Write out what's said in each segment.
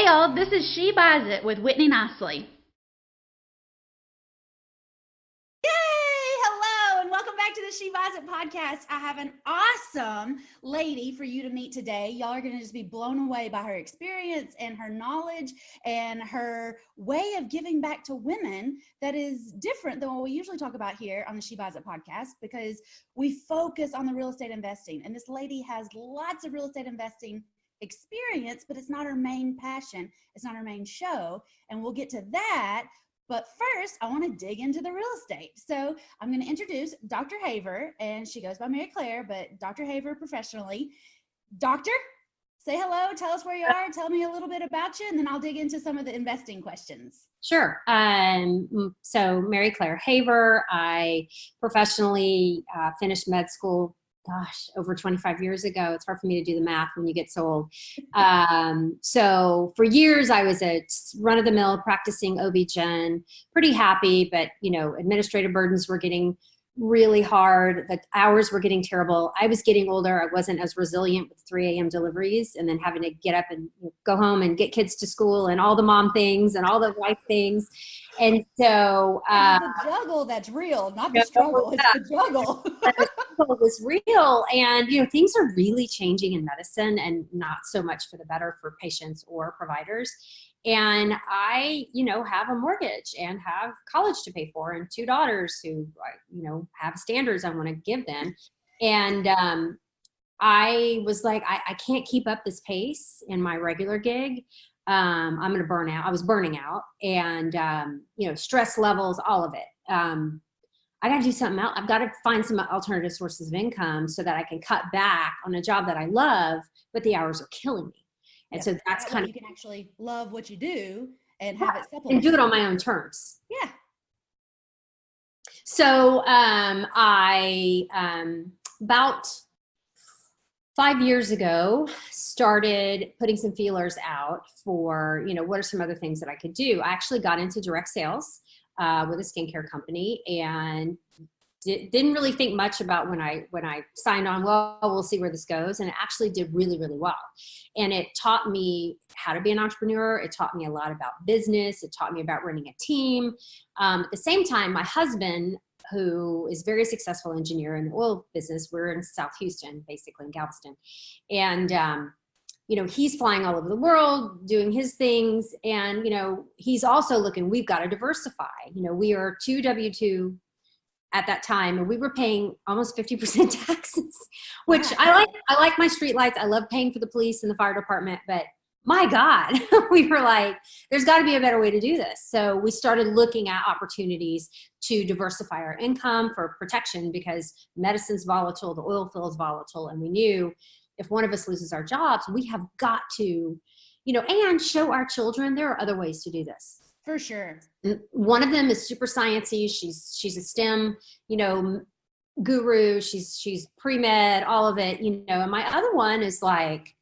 Hey y'all, this is She Buys It with Whitney Nicely. Yay! Hello, and welcome back to the She Buys It podcast. I have an awesome lady for you to meet today. Y'all are going to just be blown away by her experience and her knowledge and her way of giving back to women that is different than what we usually talk about here on the She Buys It podcast, because we focus on the real estate investing. And this lady has lots of real estate investing experience, but it's not her main passion. It's not her main show. And we'll get to that. But first, I want to dig into the real estate. So I'm going to introduce Dr. Haver, and she goes by Mary Claire, but Dr. Haver professionally. Doctor, say hello, tell us where you are, tell me a little bit about you, and then I'll dig into some of the investing questions. Sure. So Mary Claire Haver, I professionally finished med school, over 25 years ago. It's hard for me to do the math when you get so old. So for years, I was a run-of-the-mill practicing OB-GYN, pretty happy, but, administrative burdens were getting really hard. The hours were getting terrible. I was getting older. I wasn't as resilient with 3 a.m. deliveries and then having to get up and go home and get kids to school and all the mom things and all the wife things. And so it's the juggle that's real, not the struggle. It's the juggle. It was real. And, things are really changing in medicine, and not so much for the better for patients or providers. And I, have a mortgage and have college to pay for, and 2 daughters who, have standards I want to give them. And I was like, I can't keep up this pace in my regular gig. I'm going to burn out. I was burning out, and, stress levels, all of it. I got to do something else. I've got to find some alternative sources of income so that I can cut back on a job that I love, but the hours are killing me. And so that's kind of, you can actually love what you do and have it supplement. And do it on my own terms. Yeah. So I about 5 years ago started putting some feelers out for, what are some other things that I could do. I actually got into direct sales with a skincare company, and didn't really think much about when I signed on, well, we'll see where this goes. And it actually did really, really well. And it taught me how to be an entrepreneur. It taught me a lot about business. It taught me about running a team. At the same time, my husband, who is a very successful engineer in the oil business, we're in South Houston, basically in Galveston. And, he's flying all over the world doing his things. And, he's also looking, we've got to diversify. We are 2 W-2 at that time, and we were paying almost 50% taxes, which I like my street lights. I love paying for the police and the fire department, but my God, we were like, there's got to be a better way to do this. So we started looking at opportunities to diversify our income for protection, because medicine's volatile, the oil field is volatile. And we knew if one of us loses our jobs, we have got to, and show our children there are other ways to do this. For sure. One of them is super sciencey. She's a STEM, guru. She's pre-med, all of it, and my other one is like,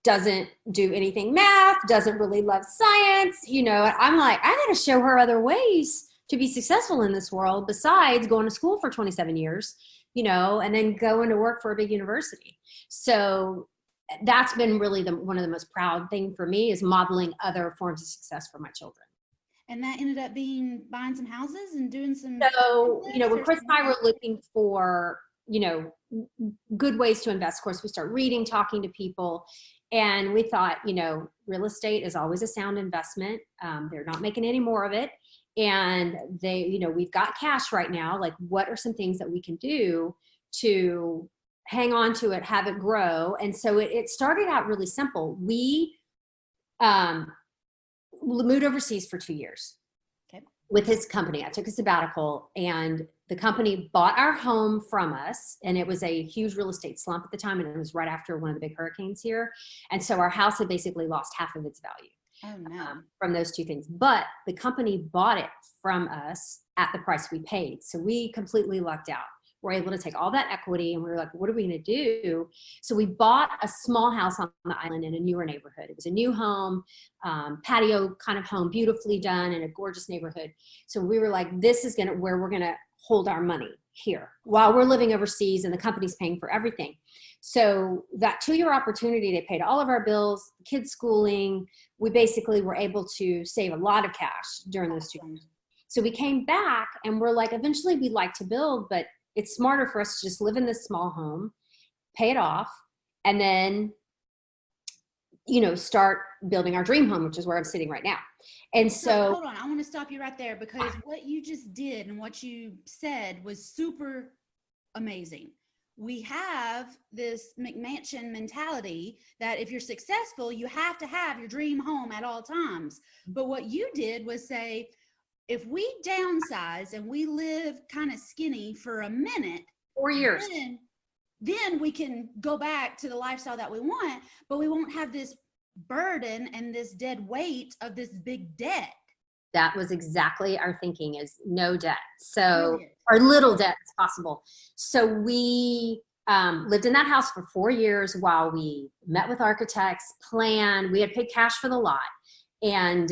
doesn't do anything math, doesn't really love science, I'm like, I got to show her other ways to be successful in this world besides going to school for 27 years, and then going to work for a big university. So that's been really one of the most proud thing for me, is modeling other forms of success for my children. And that ended up being buying some houses and doing some. So, when Chris and I were looking for, good ways to invest, of course, we start reading, talking to people, and we thought, real estate is always a sound investment. They're not making any more of it. And we've got cash right now. Like, what are some things that we can do to hang on to it, have it grow? And so it started out really simple. We moved overseas for 2 years with his company. I took a sabbatical, and the company bought our home from us, and it was a huge real estate slump at the time, and it was right after one of the big hurricanes here. And so our house had basically lost half of its value from those two things. But the company bought it from us at the price we paid. So we completely lucked out. We're able to take all that equity, and we were like, what are we going to do? So we bought a small house on the island in a newer neighborhood. It was a new home, patio kind of home, beautifully done in a gorgeous neighborhood. So we were like, this is where we're going to hold our money. here while we're living overseas and the company's paying for everything. So that 2-year opportunity, they paid all of our bills, kids' schooling. We basically were able to save a lot of cash during those 2 years. So we came back and we're like, eventually we'd like to build, but it's smarter for us to just live in this small home, pay it off, and then, start building our dream home, which is where I'm sitting right now. And so hold on, I want to stop you right there, because what you just did and what you said was super amazing. We have this McMansion mentality that if you're successful, you have to have your dream home at all times. But what you did was say, if we downsize and we live kind of skinny for a minute, 4 years, then we can go back to the lifestyle that we want, but we won't have this burden and this dead weight of this big debt. That was exactly our thinking, is no debt. So, or little debt as possible. So we lived in that house for 4 years while we met with architects, planned. We had paid cash for the lot. And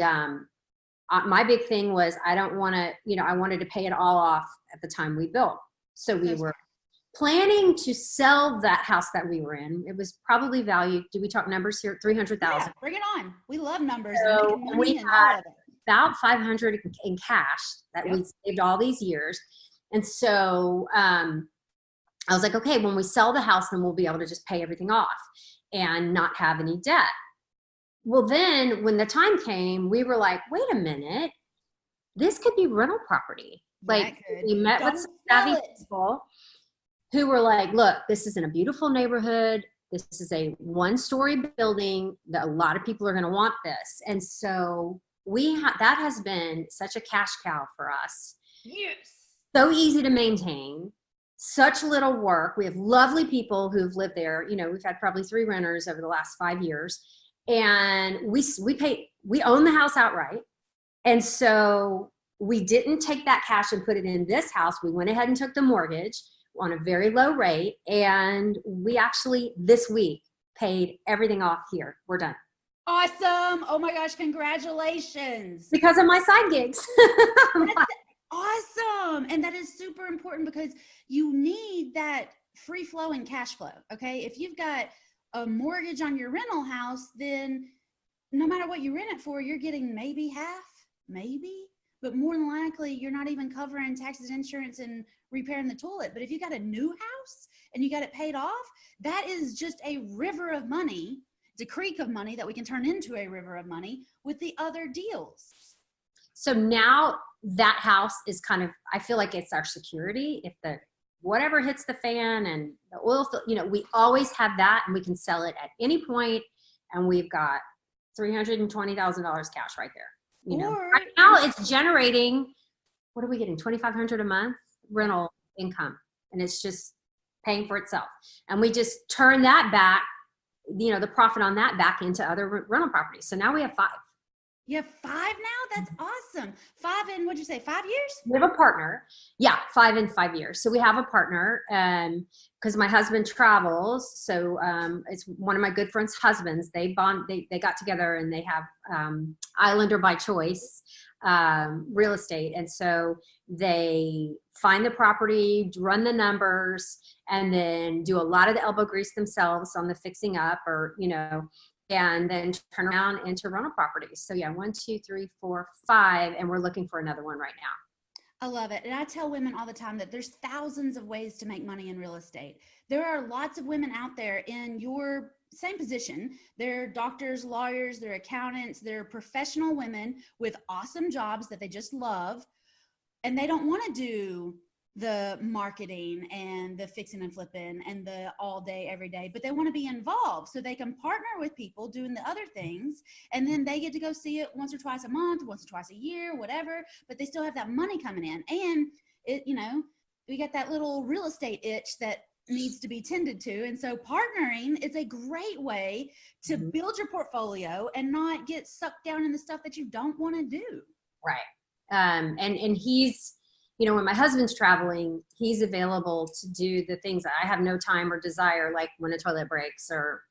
my big thing was, I wanted to pay it all off at the time we built. So we were planning to sell that house that we were in. It was probably valued, do we talk numbers here? $300,000. Yeah, bring it on. We love numbers. So we had about $500 in cash that we saved all these years. And so I was like, okay, when we sell the house, then we'll be able to just pay everything off and not have any debt. Well, then when the time came, we were like, wait a minute, this could be rental property. Like, we met with some savvy people who were like, look, this is in a beautiful neighborhood. This is a 1-story building that a lot of people are going to want this. And so that has been such a cash cow for us. Yes. So easy to maintain, such little work. We have lovely people who've lived there. We've had probably 3 renters over the last 5 years, and we own the house outright. And so we didn't take that cash and put it in this house. We went ahead and took the mortgage on a very low rate. And we actually this week paid everything off here. We're done. Awesome. Oh my gosh. Congratulations. Because of my side gigs. Awesome. And that is super important, because you need that free flowing cash flow. Okay. If you've got a mortgage on your rental house, then no matter what you rent it for, you're getting maybe half, but more than likely you're not even covering taxes, insurance, and repairing the toilet. But if you got a new house and you got it paid off, that is just a river of money. It's a creek of money that we can turn into a river of money with the other deals. So now that house is kind of, I feel like it's our security. If whatever hits the fan and the oil, we always have that, and we can sell it at any point, and we've got $320,000 cash right there. Right now it's generating, what are we getting? $2,500 a month rental income, and it's just paying for itself. And we just turn that back, the profit on that back into other rental properties. So now we have 5. You have 5 now? That's awesome. 5 in, what'd you say, 5 years? We have a partner. Yeah, 5 in 5 years. So we have a partner because my husband travels. So it's one of my good friend's husbands. They got together, and they have Islander by choice real estate. And so they find the property, run the numbers, and then do a lot of the elbow grease themselves on the fixing up, or, and then turn around into rental properties. So yeah, 1, 2, 3, 4, 5, and we're looking for another one right now. I love it. And I tell women all the time that there's thousands of ways to make money in real estate. There are lots of women out there in your same position. They're doctors, lawyers, they're accountants, they're professional women with awesome jobs that they just love. And they don't want to do the marketing and the fixing and flipping and the all day, every day, but they want to be involved so they can partner with people doing the other things. And then they get to go see it once or twice a month, once or twice a year, whatever, but they still have that money coming in. And we got that little real estate itch that needs to be tended to. And so partnering is a great way to build your portfolio and not get sucked down in the stuff that you don't want to do. Right. And he's, when my husband's traveling, he's available to do the things that I have no time or desire, like when a toilet breaks or,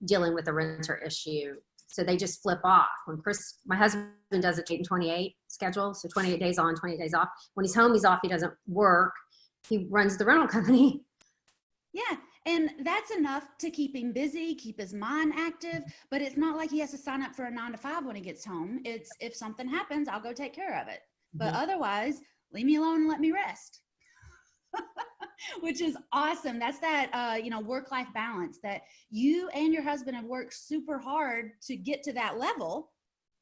dealing with a renter issue. So they just flip off. When my husband does a 8 and 28 schedule, so 28 days on, 28 days off. When he's home, he's off. He doesn't work. he runs the rental company. Yeah. And that's enough to keep him busy, keep his mind active, but it's not like he has to sign up for a 9 to 5 when he gets home. It's, if something happens, I'll go take care of it. But otherwise, leave me alone and let me rest. Which is awesome. That's that, work-life balance that you and your husband have worked super hard to get to that level.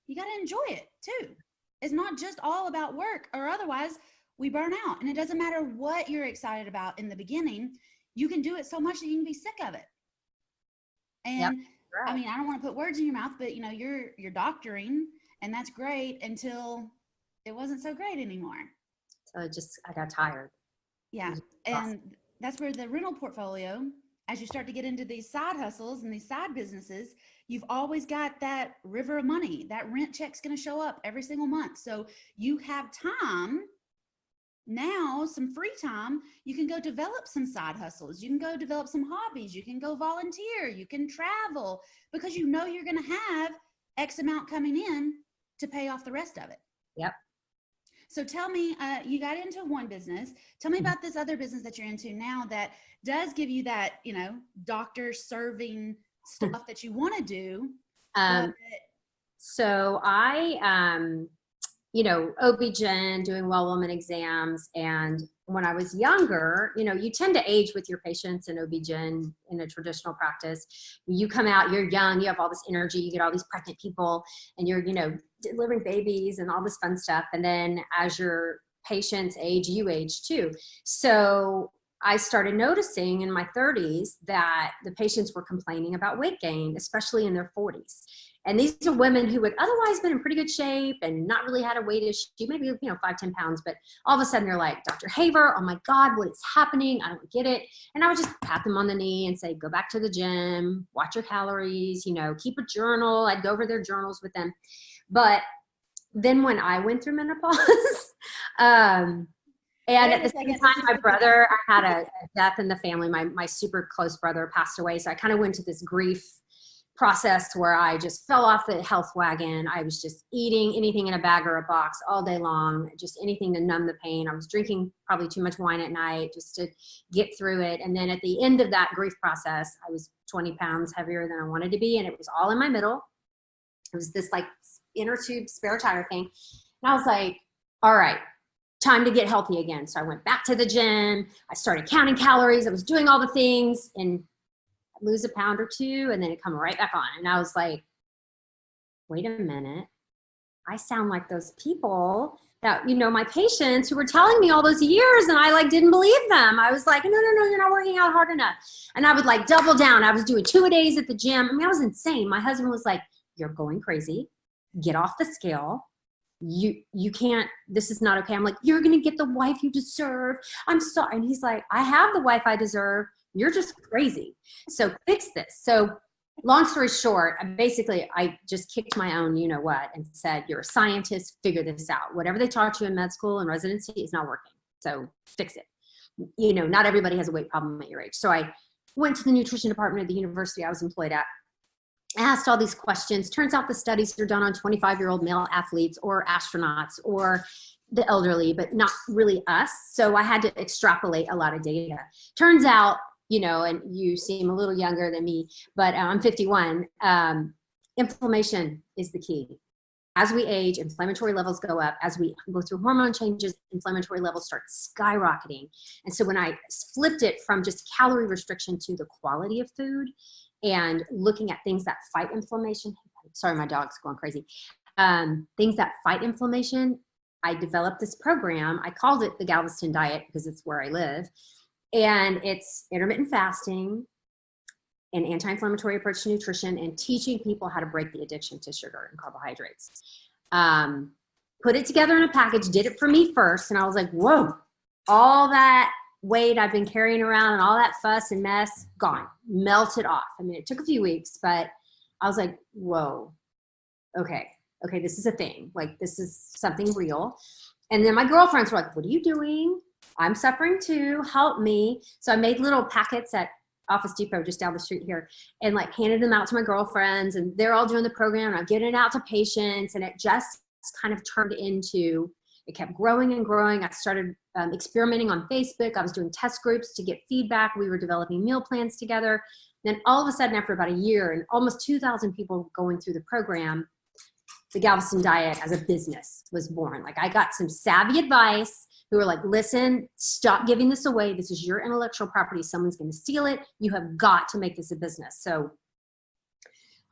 You got to enjoy it too. It's not just all about work, or otherwise we burn out. And it doesn't matter what you're excited about in the beginning. You can do it so much that you can be sick of it. And Yep, right. I mean, I don't want to put words in your mouth, but you're doctoring, and that's great until it wasn't so great anymore. So I got tired. Yeah. And that's where the rental portfolio, as you start to get into these side hustles and these side businesses, you've always got that river of money. That rent check's going to show up every single month. So you have time now, some free time. You can go develop some side hustles. You can go develop some hobbies. You can go volunteer. You can travel, because you're going to have X amount coming in to pay off the rest of it. Yep. So tell me, you got into one business. Tell me about this other business that you're into now that does give you that, doctor serving stuff that you want to do. So I, OB-GYN, doing well woman exams. And when I was younger, you tend to age with your patients in OB-GYN in a traditional practice. You come out, you're young, you have all this energy, you get all these pregnant people, and you're, delivering babies and all this fun stuff. And then as your patients age, you age too. So I started noticing in my 30s that the patients were complaining about weight gain, especially in their 40s. And these are women who had otherwise been in pretty good shape and not really had a weight issue, maybe, 5-10 pounds, but all of a sudden they're like, Dr. Haver, oh my God, what is happening? I don't get it. And I would just pat them on the knee and say, go back to the gym, watch your calories, keep a journal. I'd go over their journals with them. But then when I went through menopause, and at the same time, my brother, I had a death in the family. My super close brother passed away. So I kind of went to this grief process where I just fell off the health wagon. I was just eating anything in a bag or a box all day long, just anything to numb the pain. I was drinking probably too much wine at night just to get through it. And then at the end of that grief process, I was 20 pounds heavier than I wanted to be. And it was all in my middle. It was this like inner tube spare tire thing. And I was like, all right, time to get healthy again. So I went back to the gym. I started counting calories. I was doing all the things, and I'd lose a pound or two, and then it'd come right back on. And I was like, wait a minute. I sound like those people that, my patients who were telling me all those years, and I didn't believe them. I was like, no, you're not working out hard enough. And I would double down. I was doing 2-a-days at the gym. I mean, I was insane. My husband was like, you're going crazy. Get off the scale. You can't, this is not okay. I'm like, you're going to get the wife you deserve. I'm sorry. And he's like, I have the wife I deserve. You're just crazy. So fix this. So long story short, I just kicked my own, and said, you're a scientist, figure this out. Whatever they taught you in med school and residency is not working. So fix it. Not everybody has a weight problem at your age. So I went to the nutrition department of the university I was employed at. Asked all these questions. Turns out the studies are done on 25-year-old male athletes or astronauts or the elderly, but not really us. So I had to extrapolate a lot of data. Turns out, and you seem a little younger than me, but I'm 51. Inflammation is the key. As we age, inflammatory levels go up. As we go through hormone changes, inflammatory levels start skyrocketing. And so when I flipped it from just calorie restriction to the quality of food, and looking at things that fight inflammation. Sorry, my dog's going crazy. Things that fight inflammation. I developed this program. I called it the Galveston Diet because it's where I live. And it's intermittent fasting, an anti-inflammatory approach to nutrition, and teaching people how to break the addiction to sugar and carbohydrates. Put it together in a package, did it for me first. And I was like, whoa, all that weight I've been carrying around and all that fuss and mess, gone, melted off. I mean, it took a few weeks, but I was like, whoa, okay, this is a thing. This is something real. And then my girlfriends were like, what are you doing? I'm suffering too, help me. So I made little packets at Office Depot just down the street here and handed them out to my girlfriends, and they're all doing the program, and I'm getting it out to patients, and it just kind of turned into, it kept growing and growing. I started experimenting on Facebook. I was doing test groups to get feedback. We were developing meal plans together. Then all of a sudden, after about a year and almost 2,000 people going through the program, the Galveston Diet as a business was born. Like, I got some savvy advice who were like, listen, stop giving this away. This is your intellectual property. Someone's going to steal it. You have got to make this a business. So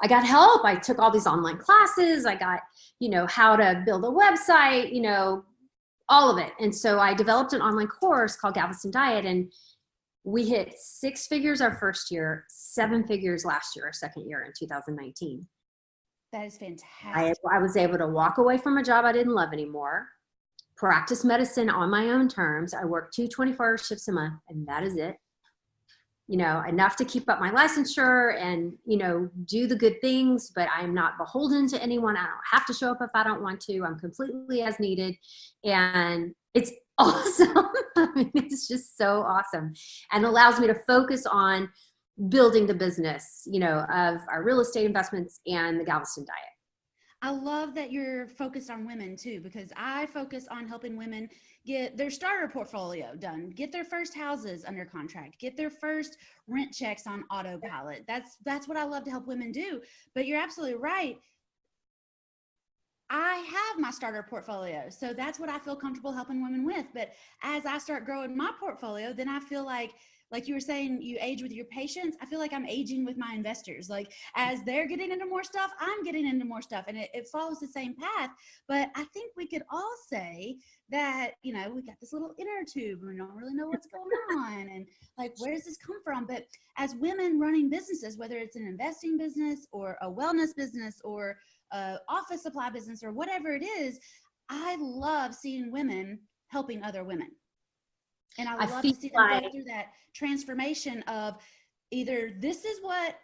I got help. I took all these online classes. I got, how to build a website, all of it. And so I developed an online course called Galveston Diet, and we hit 6 figures our first year, 7 figures last year, our second year in 2019. That is fantastic. I was able to walk away from a job I didn't love anymore, practice medicine on my own terms. I work 2 24-hour shifts a month, and that is it. Enough to keep up my licensure and, do the good things, but I'm not beholden to anyone. I don't have to show up if I don't want to. I'm completely as needed. And it's awesome. I mean, it's just so awesome, and allows me to focus on building the business, of our real estate investments and the Galveston Diet. I love that you're focused on women too, because I focus on helping women get their starter portfolio done, get their first houses under contract, get their first rent checks on autopilot. That's what I love to help women do. But you're absolutely right. I have my starter portfolio, so that's what I feel comfortable helping women with. But as I start growing my portfolio, then I feel like you were saying, you age with your patients. I feel like I'm aging with my investors. Like, as they're getting into more stuff, I'm getting into more stuff, and it follows the same path. But I think we could all say that, we got this little inner tube and we don't really know what's going on, and like, where does this come from? But as women running businesses, whether it's an investing business or a wellness business or a office supply business or whatever it is, I love seeing women helping other women. And I love to see them go through that transformation of either this is what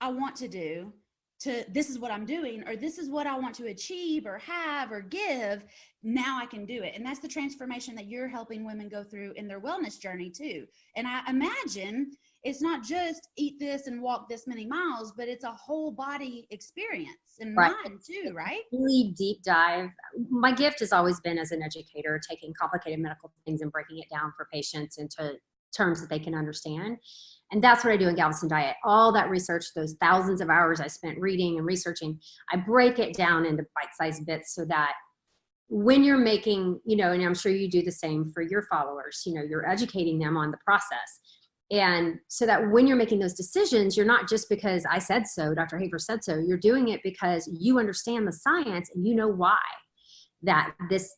I want to do to this is what I'm doing, or this is what I want to achieve or have or give. Now I can do it. And that's the transformation that you're helping women go through in their wellness journey too. And I imagine it's not just eat this and walk this many miles, but it's a whole body experience and mind too, right? Really deep dive. My gift has always been as an educator, taking complicated medical things and breaking it down for patients into terms that they can understand. And that's what I do in Galveston Diet. All that research, those thousands of hours I spent reading and researching, I break it down into bite-sized bits so that when you're making, and I'm sure you do the same for your followers, you're educating them on the process. And so that when you're making those decisions, you're not just because I said so, Dr. Hafer said so, you're doing it because you understand the science and you know why that this,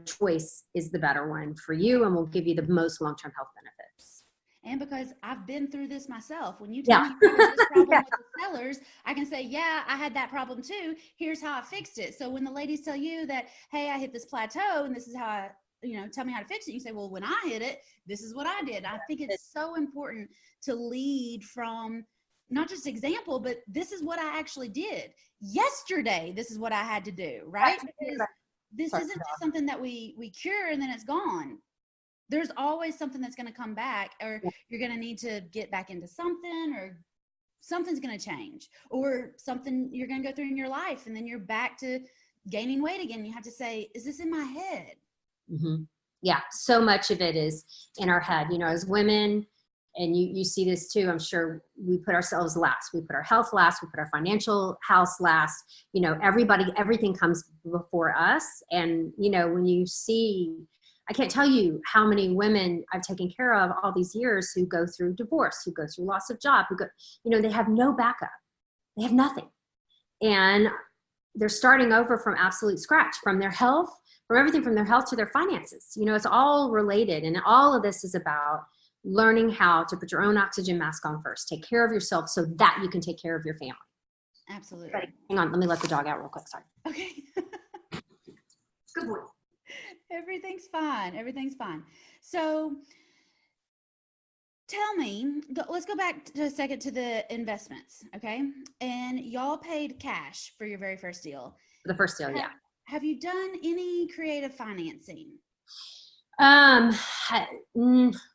choice is the better one for you and will give you the most long-term health benefits. And because I've been through this myself. When you tell me you had this problem with the sellers, I can say, yeah, I had that problem too. Here's how I fixed it. So when the ladies tell you that, hey, I hit this plateau and this is how I, tell me how to fix it. You say, well, when I hit it, this is what I did. I think it's so important to lead from not just example, but this is what I actually did yesterday. This is what I had to do, right? Because this isn't just something that we cure and then it's gone. There's always something that's going to come back, or you're going to need to get back into something, or something's going to change, or something you're going to go through in your life. And then you're back to gaining weight again. You have to say, is this in my head? Mm-hmm. Yeah. So much of it is in our head, as women, and you see this too, I'm sure we put ourselves last. We put our health last. We put our financial house last. Everything comes before us. And, when you see, I can't tell you how many women I've taken care of all these years who go through divorce, who go through loss of job, they have no backup. They have nothing. And they're starting over from absolute scratch, from their health, from everything from their health to their finances. It's all related. And all of this is about learning how to put your own oxygen mask on first, take care of yourself so that you can take care of your family. Absolutely. But hang on, let me let the dog out real quick. Sorry. Okay. Good boy. Everything's fine. Everything's fine. So tell me, let's go back to a second to the investments. Okay. And y'all paid cash for your very first deal. The first deal. Yeah. Have you done any creative financing?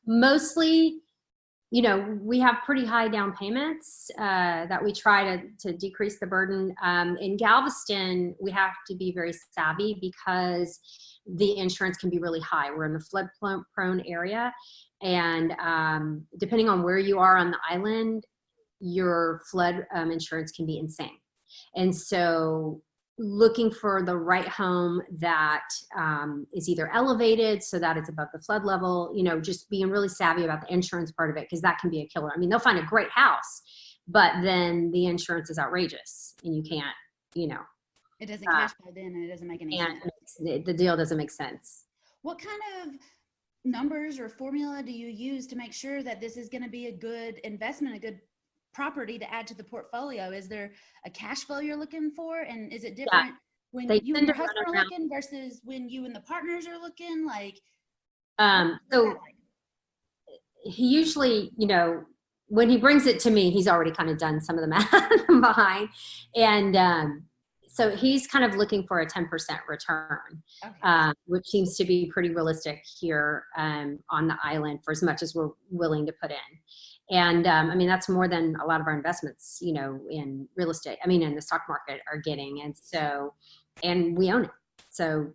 Mostly, we have pretty high down payments that we try to decrease the burden. In Galveston, we have to be very savvy because the insurance can be really high. We're in the flood prone area. And depending on where you are on the island, your flood insurance can be insane. And so looking for the right home that is either elevated so that it's above the flood level, just being really savvy about the insurance part of it, because that can be a killer. I mean, they'll find a great house, but then the insurance is outrageous and you can't, it doesn't cash flow then, and it doesn't make any sense. The deal doesn't make sense. What kind of numbers or formula do you use to make sure that this is going to be a good investment, a good property to add to the portfolio? Is there a cash flow you're looking for? And is it different when you and your husband are looking versus when you and the partners are looking? Like, so he usually, when he brings it to me, he's already kind of done some of the math behind. And so he's kind of looking for a 10% return, which seems to be pretty realistic here on the island for as much as we're willing to put in. And I mean, that's more than a lot of our investments, in real estate, in the stock market are getting. And so, and we own it. So,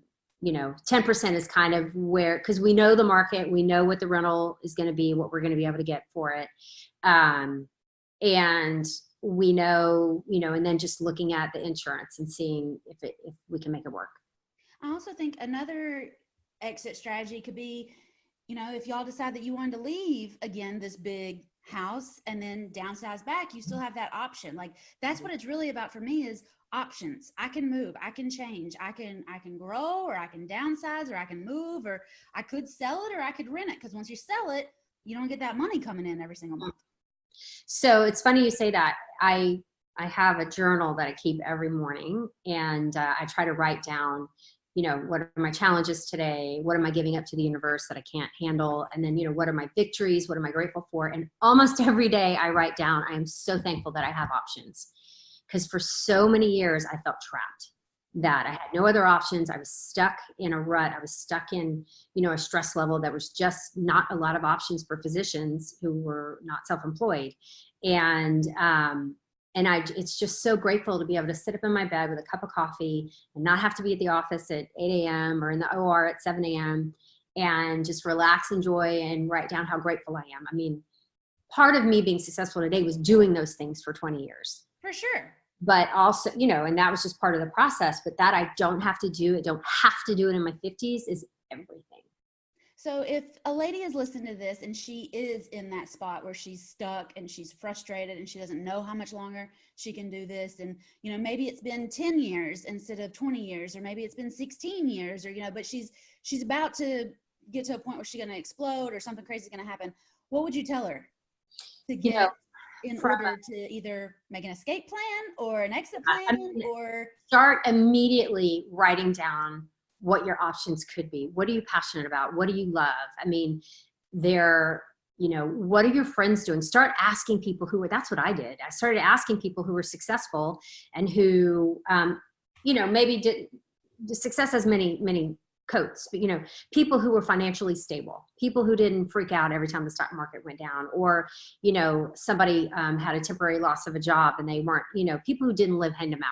10% is kind of where, because we know the market, we know what the rental is going to be, what we're going to be able to get for it. And we know, and then just looking at the insurance and seeing if we can make it work. I also think another exit strategy could be, if y'all decide that you wanted to leave again, this big house and then downsize back, you still have that option. Like, that's what it's really about for me, is options. I can move, I can change, I can grow, or I can downsize, or I can move, or I could sell it, or I could rent it. Because once you sell it, you don't get that money coming in every single month. So it's funny you say that. I have a journal that I keep every morning, and I try to write down, what are my challenges today? What am I giving up to the universe that I can't handle? And then, what are my victories? What am I grateful for? And almost every day I write down, I am so thankful that I have options. Because for so many years I felt trapped, that I had no other options. I was stuck in a rut. I was stuck in, a stress level that was just not a lot of options for physicians who were not self-employed. And it's just so grateful to be able to sit up in my bed with a cup of coffee and not have to be at the office at 8 a.m. or in the OR at 7 a.m. and just relax, enjoy, and write down how grateful I am. I mean, part of me being successful today was doing those things for 20 years. For sure. But also, and that was just part of the process, but that I don't have to do it, don't have to do it in my 50s is everything. So if a lady is listening to this and she is in that spot where she's stuck and she's frustrated and she doesn't know how much longer she can do this, and, maybe it's been 10 years instead of 20 years, or maybe it's been 16 years, or, but she's about to get to a point where she's going to explode or something crazy is going to happen, what would you tell her to get in order to either make an escape plan or an exit plan, or start immediately writing down what your options could be? What are you passionate about? What do you love? I mean, what are your friends doing? Start asking people that's what I did. I started asking people who were successful and who, maybe did. Success has many coats, but people who were financially stable, people who didn't freak out every time the stock market went down, or somebody had a temporary loss of a job and they weren't, people who didn't live hand to mouth.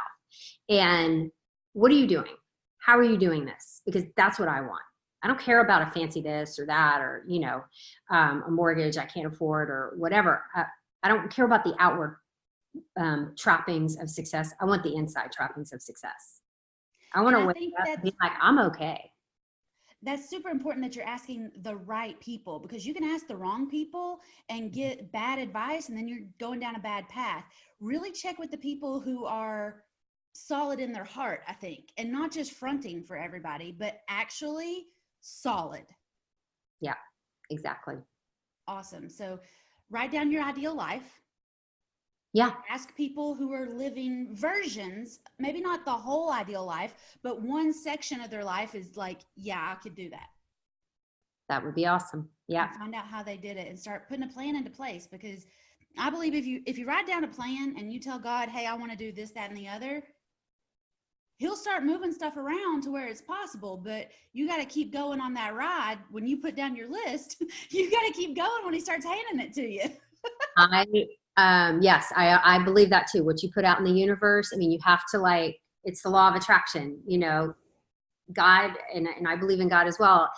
And what are you doing? How are you doing this? Because that's what I want. I don't care about a fancy this or that, or a mortgage I can't afford or whatever. I don't care about the outward trappings of success. I want the inside trappings of success. I want to wake up and be like, I'm okay. That's super important that you're asking the right people, because you can ask the wrong people and get bad advice, and then you're going down a bad path. Really check with the people who are solid in their heart, I think, and not just fronting for everybody, but actually solid. Yeah, exactly. Awesome. So write down your ideal life. Yeah. Ask people who are living versions, maybe not the whole ideal life, but one section of their life is like, yeah, I could do that. That would be awesome. Yeah. And find out how they did it and start putting a plan into place, because I believe if you write down a plan and you tell God, hey, I want to do this, that, and the other, He'll start moving stuff around to where it's possible. But you got to keep going on that ride. When you put down your list, you got to keep going when He starts handing it to you. Yes, I believe that too. What you put out in the universe, I mean, you have to it's the law of attraction, God, and I believe in God as well.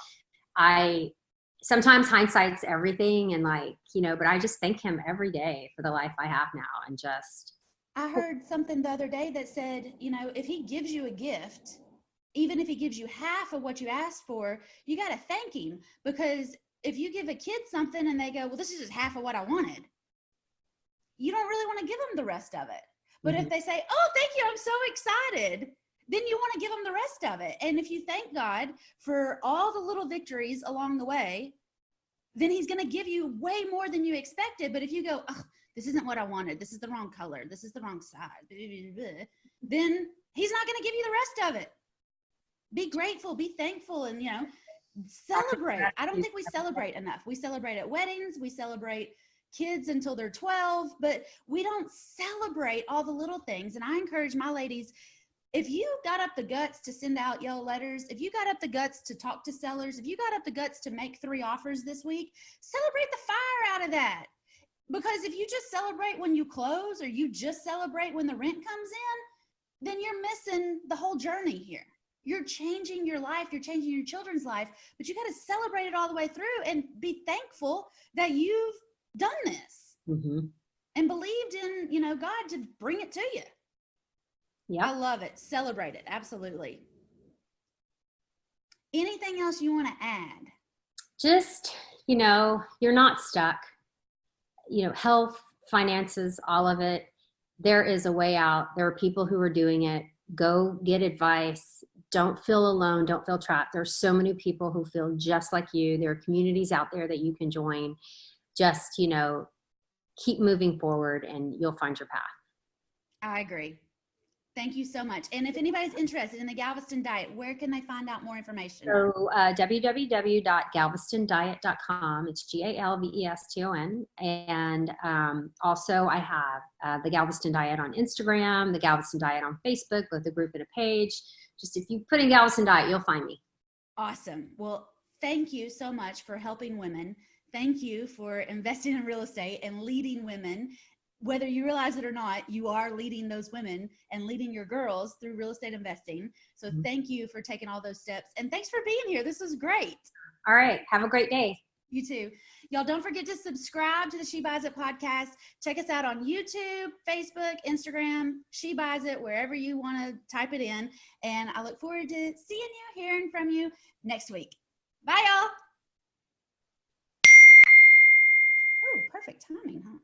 Sometimes hindsight's everything, and like, but I just thank him every day for the life I have now. And just, I heard something the other day that said, if he gives you a gift, even if he gives you half of what you asked for, you got to thank him, because if you give a kid something and they go, well, this is just half of what I wanted, you don't really want to give them the rest of it. But if they say, oh, thank you, I'm so excited, then you want to give them the rest of it. And if you thank God for all the little victories along the way, then he's going to give you way more than you expected. But if you go, oh, this isn't what I wanted, this is the wrong color, this is the wrong size, then he's not going to give you the rest of it. Be grateful, be thankful, and, celebrate. I don't think we celebrate enough. We celebrate at weddings, we celebrate kids until they're 12, but we don't celebrate all the little things. And I encourage my ladies, if you got up the guts to send out yellow letters, if you got up the guts to talk to sellers, if you got up the guts to make 3 offers this week, celebrate the fire out of that. Because if you just celebrate when you close, or you just celebrate when the rent comes in, then you're missing the whole journey here. You're changing your life, you're changing your children's life, but you got to celebrate it all the way through and be thankful that you've done this and believed in, God to bring it to you. Yeah, I love it. Celebrate it. Absolutely. Anything else you want to add? Just, you're not stuck. Health, finances, all of it. There is a way out. There are people who are doing it. Go get advice. Don't feel alone. Don't feel trapped. There's so many people who feel just like you. There are communities out there that you can join. Just, keep moving forward and you'll find your path. I agree. Thank you so much. And if anybody's interested in the Galveston diet, where can they find out more information? So www.galvestondiet.com. It's GALVESTON. And also I have the Galveston Diet on Instagram, the Galveston Diet on Facebook, both a group and a page. Just if you put in Galveston Diet, you'll find me. Awesome. Well, thank you so much for helping women. Thank you for investing in real estate and leading women. Whether you realize it or not, you are leading those women and leading your girls through real estate investing. So thank you for taking all those steps. And thanks for being here. This was great. All right. Have a great day. You too. Y'all don't forget to subscribe to the She Buys It podcast. Check us out on YouTube, Facebook, Instagram, She Buys It, wherever you want to type it in. And I look forward to seeing you, hearing from you next week. Bye, y'all. Oh, perfect timing, huh?